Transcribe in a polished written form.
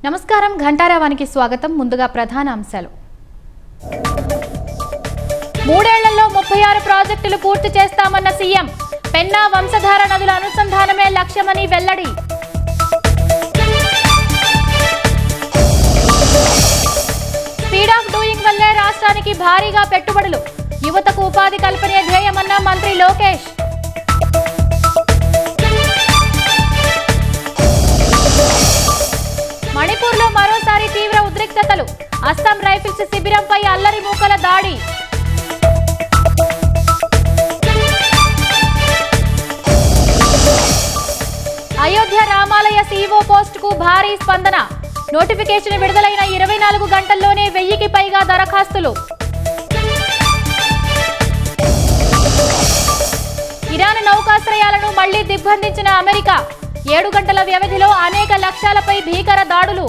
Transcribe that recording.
నమస్కారం, ఘంటారావానికి స్వాగతం. ముందుగా ప్రధాన అంశాలు. 3 ఏళ్లలో 36 ప్రాజెక్టులు పూర్తి చేస్తామన్న సీఎం. పెన్నా వంశధార నదుల అనుసంధానమే లక్ష్యమని వెల్లడి. స్పీడ్ ఆఫ్ డూయింగ్ వల్లే రాష్ట్రానికి భారీగా పెట్టుబడులు. యువతకు ఉపాధి కల్పనే ధ్యేయమన్న మంత్రి లోకేష్. మణిపూర్లో మరోసారి తీవ్ర ఉద్రిక్తతలు. అస్సాం రైఫిల్స్ శిబిరంపై అల్లరి మూకల దాడి. అయోధ్య రామాలయ సీఈఓ పోస్టుకు భారీ స్పందన. నోటిఫికేషన్ విడుదలైన 24 గంటల్లోనే 1000కి పైగా దరఖాస్తులు. ఇరాన్ నౌకాశ్రయాలను మళ్లీ దిగ్బంధించిన అమెరికా. 7 గంటల వ్యవధిలో అనేక లక్ష్యాలపై భీకర దాడులు.